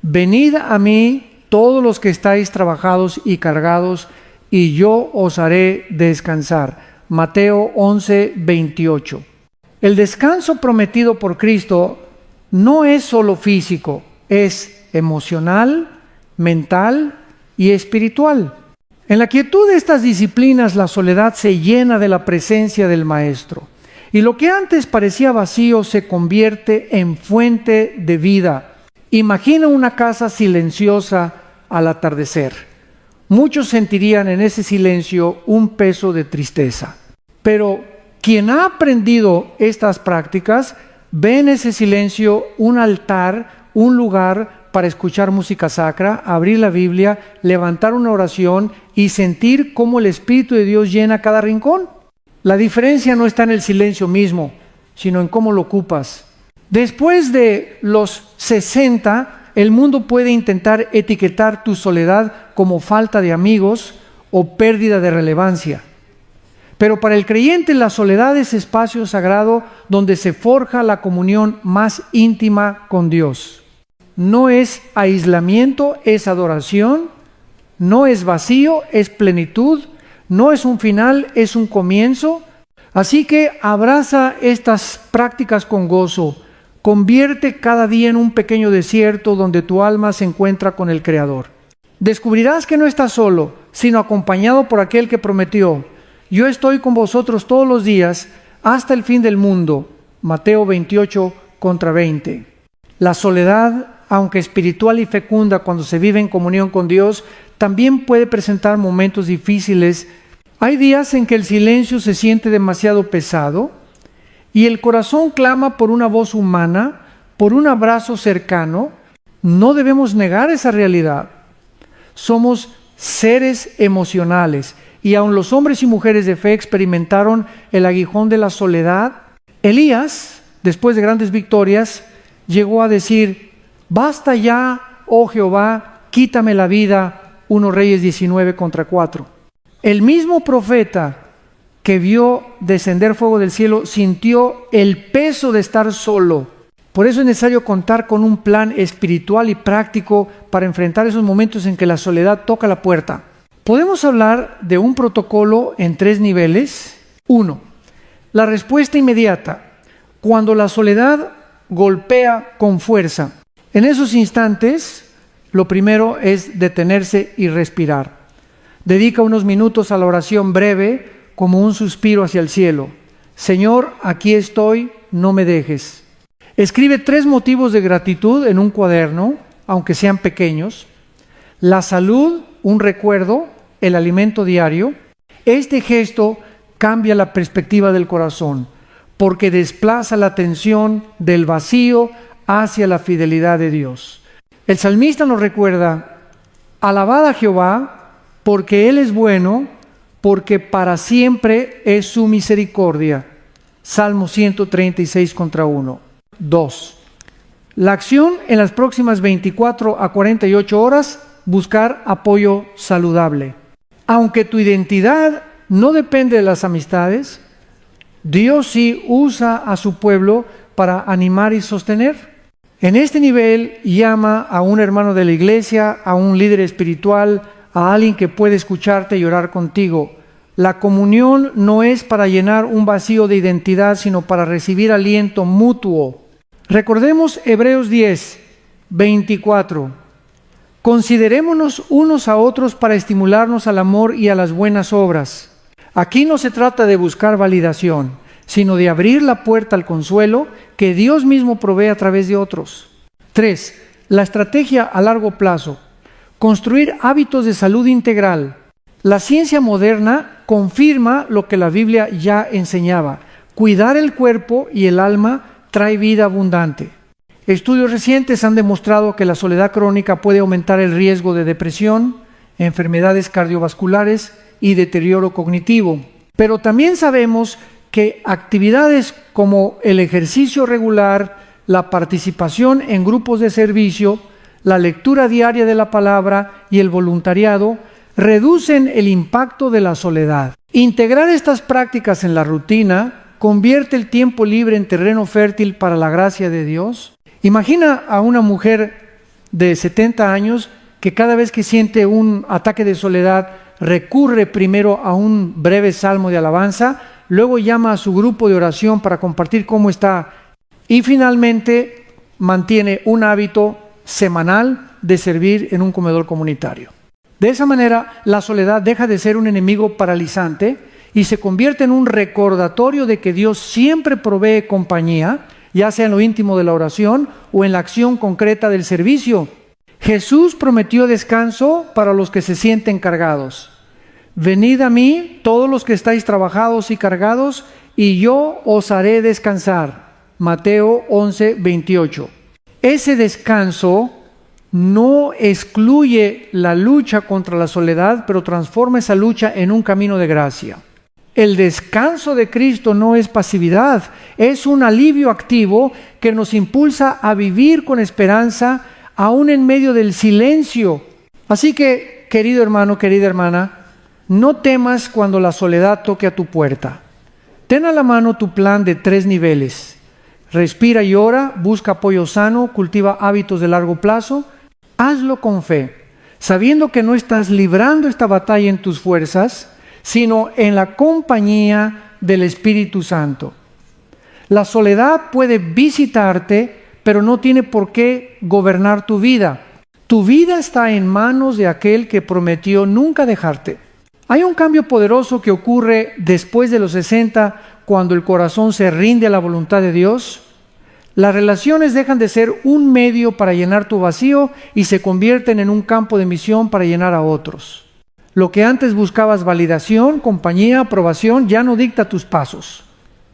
venid a mí todos los que estáis trabajados y cargados, y yo os haré descansar. Mateo 11:28. El descanso prometido por Cristo no es solo físico, es emocional, mental y espiritual. En la quietud de estas disciplinas, la soledad se llena de la presencia del Maestro, y lo que antes parecía vacío se convierte en fuente de vida. Imagina una casa silenciosa al atardecer. Muchos sentirían en ese silencio un peso de tristeza. Pero quien ha aprendido estas prácticas ve en ese silencio un altar, un lugar para escuchar música sacra, abrir la Biblia, levantar una oración y sentir cómo el Espíritu de Dios llena cada rincón. La diferencia no está en el silencio mismo, sino en cómo lo ocupas. Después de los 60, el mundo puede intentar etiquetar tu soledad como falta de amigos o pérdida de relevancia. Pero para el creyente la soledad es espacio sagrado donde se forja la comunión más íntima con Dios. No es aislamiento, es adoración. No es vacío, es plenitud. No es un final, es un comienzo. Así que abraza estas prácticas con gozo. Convierte cada día en un pequeño desierto donde tu alma se encuentra con el Creador. Descubrirás que no estás solo, sino acompañado por aquel que prometió: yo estoy con vosotros todos los días hasta el fin del mundo. Mateo 28:20. La soledad, aunque espiritual y fecunda cuando se vive en comunión con Dios, también puede presentar momentos difíciles. Hay días en que el silencio se siente demasiado pesado y el corazón clama por una voz humana, por un abrazo cercano. No debemos negar esa realidad. Somos seres emocionales y aun los hombres y mujeres de fe experimentaron el aguijón de la soledad. Elías, después de grandes victorias, llegó a decir: basta ya, oh Jehová, quítame la vida. 1 Reyes 19:4. El mismo profeta que vio descender fuego del cielo sintió el peso de estar solo. Por eso es necesario contar con un plan espiritual y práctico para enfrentar esos momentos en que la soledad toca la puerta. Podemos hablar de un protocolo en 3 niveles. 1. La respuesta inmediata. Cuando la soledad golpea con fuerza. En esos instantes, lo primero es detenerse y respirar. Dedica unos minutos a la oración breve, como un suspiro hacia el cielo. Señor, aquí estoy, no me dejes. Escribe 3 motivos de gratitud en un cuaderno, aunque sean pequeños. La salud, un recuerdo, el alimento diario. Este gesto cambia la perspectiva del corazón. porque desplaza la atención del vacío hacia la fidelidad de Dios. El salmista nos recuerda: alabad a Jehová, porque Él es bueno, porque para siempre es su misericordia. Salmo 136:1. 2. La acción en las próximas 24 a 48 horas, buscar apoyo saludable. Aunque tu identidad no depende de las amistades, Dios sí usa a su pueblo para animar y sostener. En este nivel llama a un hermano de la iglesia, a un líder espiritual, a alguien que puede escucharte y orar contigo. La comunión no es para llenar un vacío de identidad, sino para recibir aliento mutuo. Recordemos Hebreos 10:24. Considerémonos unos a otros para estimularnos al amor y a las buenas obras. Aquí no se trata de buscar validación, sino de abrir la puerta al consuelo que Dios mismo provee a través de otros. 3. La estrategia a largo plazo. Construir hábitos de salud integral. La ciencia moderna confirma lo que la Biblia ya enseñaba: cuidar el cuerpo y el alma trae vida abundante. Estudios recientes han demostrado que la soledad crónica puede aumentar el riesgo de depresión, enfermedades cardiovasculares y deterioro cognitivo. Pero también sabemos que actividades como el ejercicio regular, la participación en grupos de servicio, la lectura diaria de la palabra y el voluntariado reducen el impacto de la soledad. Integrar estas prácticas en la rutina convierte el tiempo libre en terreno fértil para la gracia de Dios. Imagina a una mujer de 70 años que cada vez que siente un ataque de soledad recurre primero a un breve salmo de alabanza, luego llama a su grupo de oración para compartir cómo está y finalmente mantiene un hábito semanal de servir en un comedor comunitario. De esa manera, la soledad deja de ser un enemigo paralizante y se convierte en un recordatorio de que Dios siempre provee compañía, ya sea en lo íntimo de la oración o en la acción concreta del servicio. Jesús prometió descanso para los que se sienten cargados. Venid a mí, todos los que estáis trabajados y cargados, y yo os haré descansar. Mateo 11:28. Ese descanso no excluye la lucha contra la soledad, pero transforma esa lucha en un camino de gracia. El descanso de Cristo no es pasividad, es un alivio activo que nos impulsa a vivir con esperanza, aún en medio del silencio. Así que, querido hermano, querida hermana, no temas cuando la soledad toque a tu puerta. Ten a la mano tu plan de 3 niveles. Respira y ora, busca apoyo sano, cultiva hábitos de largo plazo. Hazlo con fe, sabiendo que no estás librando esta batalla en tus fuerzas, sino en la compañía del Espíritu Santo. La soledad puede visitarte, pero no tiene por qué gobernar tu vida. Tu vida está en manos de aquel que prometió nunca dejarte. Hay un cambio poderoso que ocurre después de los 60, cuando el corazón se rinde a la voluntad de Dios. Las relaciones dejan de ser un medio para llenar tu vacío y se convierten en un campo de misión para llenar a otros. Lo que antes buscabas validación, compañía, aprobación, ya no dicta tus pasos.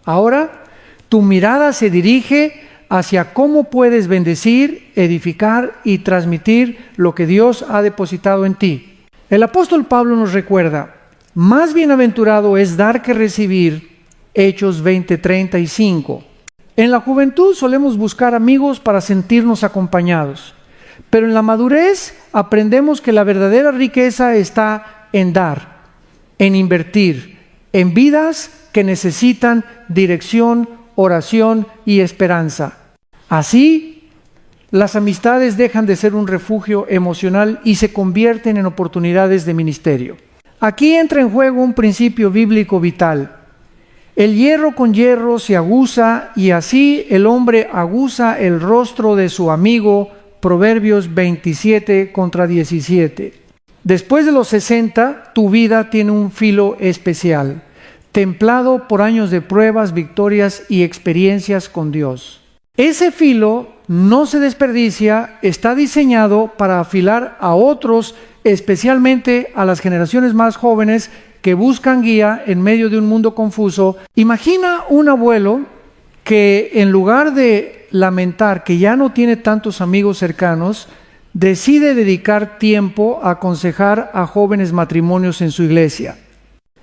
Ahora, tu mirada se dirige hacia cómo puedes bendecir, edificar y transmitir lo que Dios ha depositado en ti. El apóstol Pablo nos recuerda: más bienaventurado es dar que recibir. Hechos 20:35. En la juventud solemos buscar amigos para sentirnos acompañados, pero en la madurez aprendemos que la verdadera riqueza está en dar, en invertir, en vidas que necesitan dirección, oración y esperanza. Así, las amistades dejan de ser un refugio emocional y se convierten en oportunidades de ministerio. Aquí entra en juego un principio bíblico vital. El hierro con hierro se aguza, y así el hombre aguza el rostro de su amigo. Proverbios 27:17. Después de los 60, tu vida tiene un filo especial, templado por años de pruebas, victorias y experiencias con Dios. Ese filo no se desperdicia, está diseñado para afilar a otros, especialmente a las generaciones más jóvenes que buscan guía en medio de un mundo confuso. Imagina un abuelo que en lugar de lamentar que ya no tiene tantos amigos cercanos, decide dedicar tiempo a aconsejar a jóvenes matrimonios en su iglesia.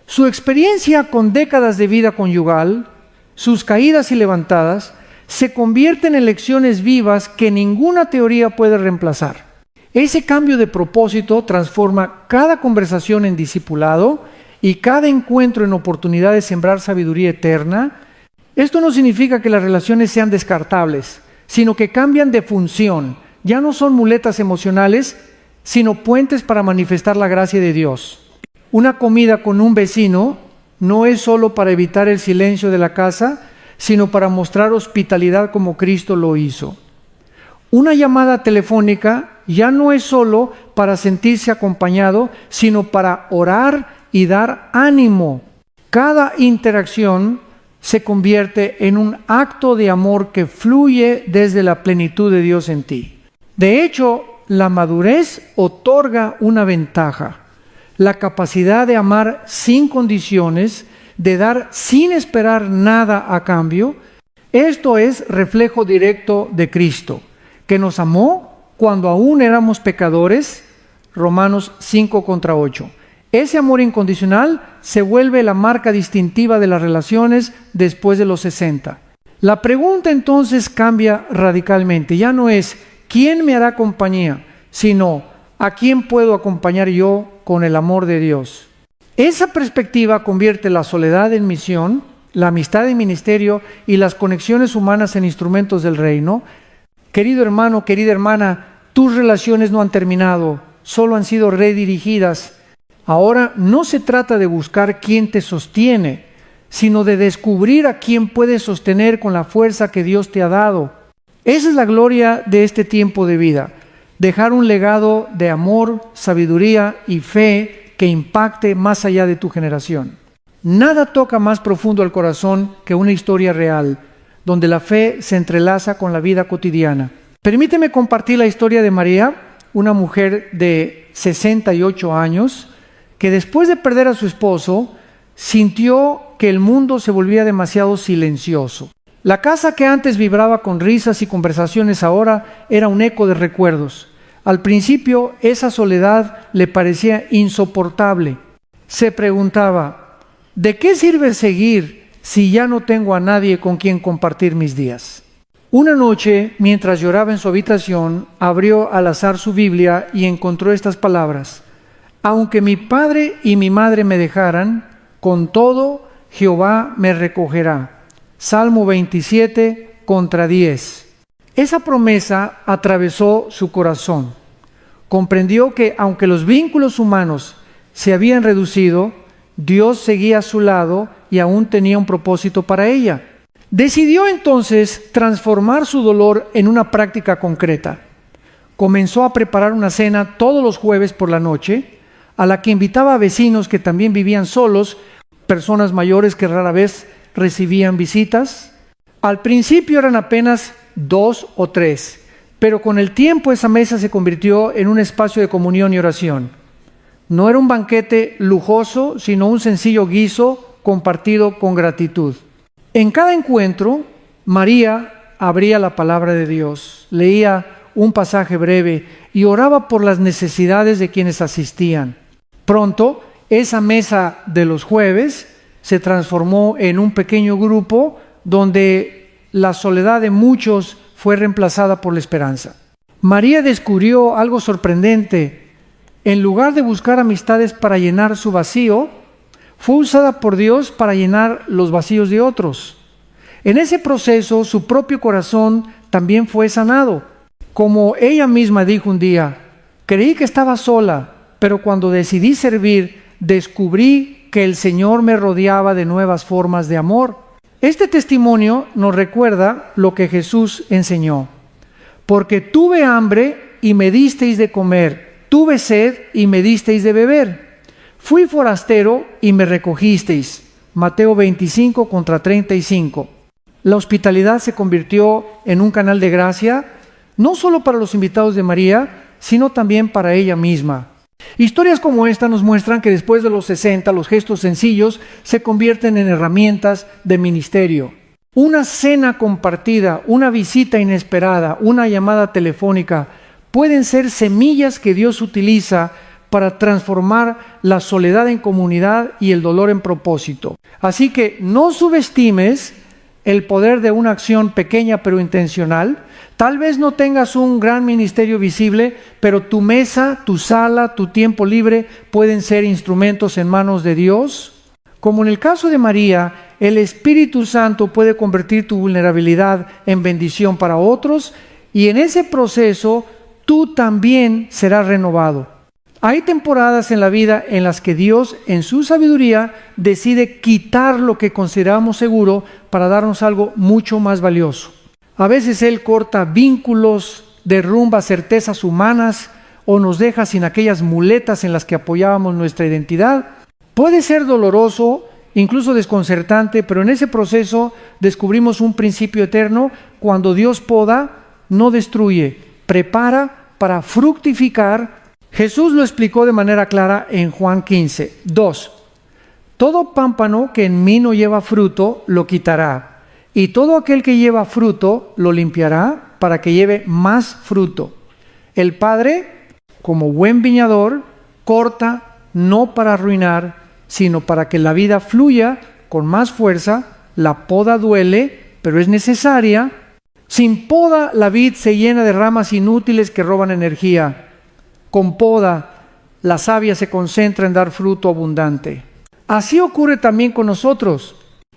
Su experiencia con décadas de vida conyugal, sus caídas y levantadas, se convierten en lecciones vivas que ninguna teoría puede reemplazar. Ese cambio de propósito transforma cada conversación en discipulado y cada encuentro en oportunidad de sembrar sabiduría eterna. Esto no significa que las relaciones sean descartables, sino que cambian de función. Ya no son muletas emocionales, sino puentes para manifestar la gracia de Dios. Una comida con un vecino no es solo para evitar el silencio de la casa, sino para mostrar hospitalidad como Cristo lo hizo. Una llamada telefónica ya no es solo para sentirse acompañado, sino para orar y dar ánimo. Cada interacción se convierte en un acto de amor que fluye desde la plenitud de Dios en ti. De hecho, la madurez otorga una ventaja: la capacidad de amar sin condiciones, de dar sin esperar nada a cambio. Esto es reflejo directo de Cristo, que nos amó cuando aún éramos pecadores. Romanos 5:8. Ese amor incondicional se vuelve la marca distintiva de las relaciones después de los 60. La pregunta entonces cambia radicalmente. Ya no es ¿quién me hará compañía?, sino ¿a quién puedo acompañar yo con el amor de Dios? Esa perspectiva convierte la soledad en misión, la amistad en ministerio y las conexiones humanas en instrumentos del reino. Querido hermano, querida hermana, tus relaciones no han terminado, solo han sido redirigidas. Ahora no se trata de buscar quién te sostiene, sino de descubrir a quién puedes sostener con la fuerza que Dios te ha dado. Esa es la gloria de este tiempo de vida: dejar un legado de amor, sabiduría y fe que impacte más allá de tu generación. Nada toca más profundo al corazón que una historia real, donde la fe se entrelaza con la vida cotidiana. Permíteme compartir la historia de María, una mujer de 68 años, que después de perder a su esposo, sintió que el mundo se volvía demasiado silencioso. La casa que antes vibraba con risas y conversaciones ahora era un eco de recuerdos. Al principio, esa soledad le parecía insoportable. Se preguntaba, ¿de qué sirve seguir si ya no tengo a nadie con quien compartir mis días? Una noche, mientras lloraba en su habitación, abrió al azar su Biblia y encontró estas palabras: aunque mi padre y mi madre me dejaran, con todo Jehová me recogerá. Salmo 27:10. Esa promesa atravesó su corazón. Comprendió que aunque los vínculos humanos se habían reducido, Dios seguía a su lado y aún tenía un propósito para ella. Decidió entonces transformar su dolor en una práctica concreta. Comenzó a preparar una cena todos los jueves por la noche, a la que invitaba a vecinos que también vivían solos, personas mayores que rara vez recibían visitas. Al principio eran apenas 2 o 3, pero con el tiempo esa mesa se convirtió en un espacio de comunión y oración. No era un banquete lujoso, sino un sencillo guiso compartido con gratitud. En cada encuentro, María abría la palabra de Dios, leía un pasaje breve y oraba por las necesidades de quienes asistían. Pronto, esa mesa de los jueves se transformó en un pequeño grupo donde la soledad de muchos fue reemplazada por la esperanza. María descubrió algo sorprendente. En lugar de buscar amistades para llenar su vacío, fue usada por Dios para llenar los vacíos de otros. En ese proceso, su propio corazón también fue sanado. Como ella misma dijo un día, creí que estaba sola, pero cuando decidí servir, descubrí que el Señor me rodeaba de nuevas formas de amor. Este testimonio nos recuerda lo que Jesús enseñó. Porque tuve hambre y me disteis de comer, tuve sed y me disteis de beber, fui forastero y me recogisteis. Mateo 25:35. La hospitalidad se convirtió en un canal de gracia no solo para los invitados de María, sino también para ella misma. Historias como esta nos muestran que después de los 60, los gestos sencillos se convierten en herramientas de ministerio. Una cena compartida, una visita inesperada, una llamada telefónica, pueden ser semillas que Dios utiliza para transformar la soledad en comunidad y el dolor en propósito. Así que no subestimes el poder de una acción pequeña pero intencional. Tal vez no tengas un gran ministerio visible, pero tu mesa, tu sala, tu tiempo libre pueden ser instrumentos en manos de Dios. Como en el caso de María, el Espíritu Santo puede convertir tu vulnerabilidad en bendición para otros, y en ese proceso tú también serás renovado. Hay temporadas en la vida en las que Dios, en su sabiduría, decide quitar lo que consideramos seguro para darnos algo mucho más valioso. A veces Él corta vínculos, derrumba certezas humanas o nos deja sin aquellas muletas en las que apoyábamos nuestra identidad. Puede ser doloroso, incluso desconcertante, pero en ese proceso descubrimos un principio eterno. Cuando Dios poda, no destruye, prepara para fructificar. Jesús lo explicó de manera clara en Juan 15. 2. Todo pámpano que en mí no lleva fruto, lo quitará. Y todo aquel que lleva fruto, lo limpiará para que lleve más fruto. El Padre, como buen viñador, corta no para arruinar, sino para que la vida fluya con más fuerza. La poda duele, pero es necesaria. Sin poda, la vid se llena de ramas inútiles que roban energía. Con poda, la savia se concentra en dar fruto abundante. Así ocurre también con nosotros.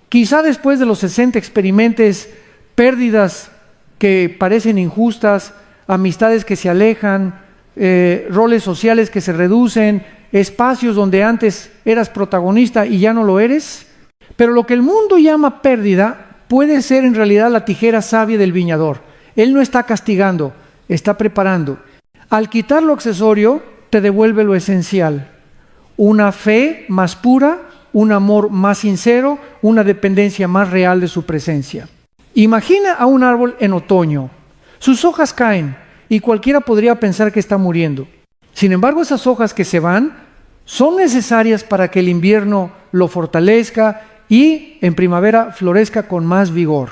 Quizá después de los 60 experimentes pérdidas que parecen injustas, amistades que se alejan, roles sociales que se reducen, espacios donde antes eras protagonista y ya no lo eres. Pero lo que el mundo llama pérdida puede ser en realidad la tijera sabia del viñador. Él no está castigando, está preparando. Al quitar lo accesorio, te devuelve lo esencial. Una fe más pura, un amor más sincero, una dependencia más real de su presencia. Imagina a un árbol en otoño. Sus hojas caen y cualquiera podría pensar que está muriendo. Sin embargo, esas hojas que se van son necesarias para que el invierno lo fortalezca y en primavera florezca con más vigor.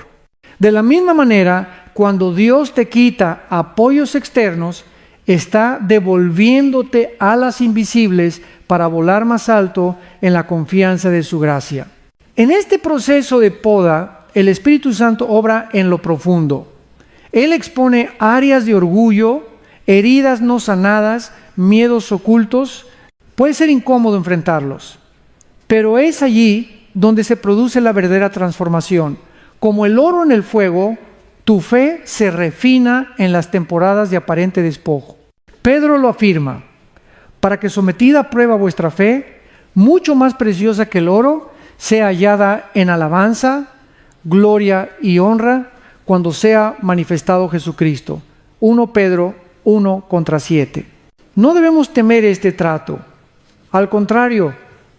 De la misma manera, cuando Dios te quita apoyos externos, está devolviéndote alas invisibles para volar más alto en la confianza de su gracia. En este proceso de poda, el Espíritu Santo obra en lo profundo. Él expone áreas de orgullo, heridas no sanadas, miedos ocultos. Puede ser incómodo enfrentarlos, pero es allí donde se produce la verdadera transformación. Como el oro en el fuego, tu fe se refina en las temporadas de aparente despojo. Pedro lo afirma: para que sometida a prueba vuestra fe, mucho más preciosa que el oro, sea hallada en alabanza, gloria y honra cuando sea manifestado Jesucristo. 1 Pedro 1:7. No debemos temer este trato. Al contrario,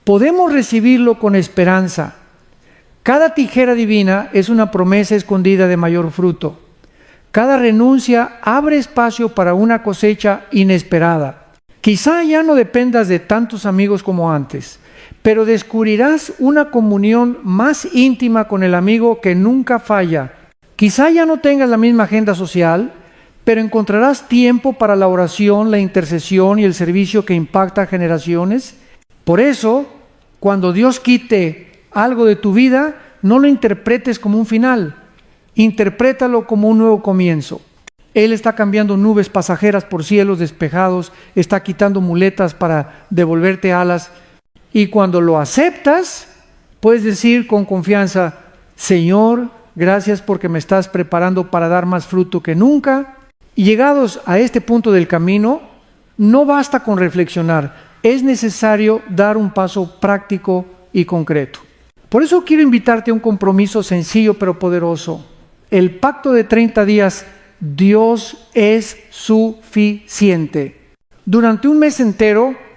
podemos recibirlo con esperanza. Cada tijera divina es una promesa escondida de mayor fruto. Cada renuncia abre espacio para una cosecha inesperada. Quizá ya no dependas de tantos amigos como antes, pero descubrirás una comunión más íntima con el amigo que nunca falla. Quizá ya no tengas la misma agenda social, pero encontrarás tiempo para la oración, la intercesión y el servicio que impacta generaciones. Por eso, cuando Dios quite algo de tu vida, no lo interpretes como un final. Interprétalo como un nuevo comienzo. Él está cambiando nubes pasajeras por cielos despejados, está quitando muletas para devolverte alas. Y cuando lo aceptas, puedes decir con confianza: Señor, gracias porque me estás preparando para dar más fruto que nunca. Y llegados a este punto del camino, no basta con reflexionar, es necesario dar un paso práctico y concreto. Por eso quiero invitarte a un compromiso sencillo pero poderoso. El pacto de 30 días, Dios es suficiente. Durante un mes entero,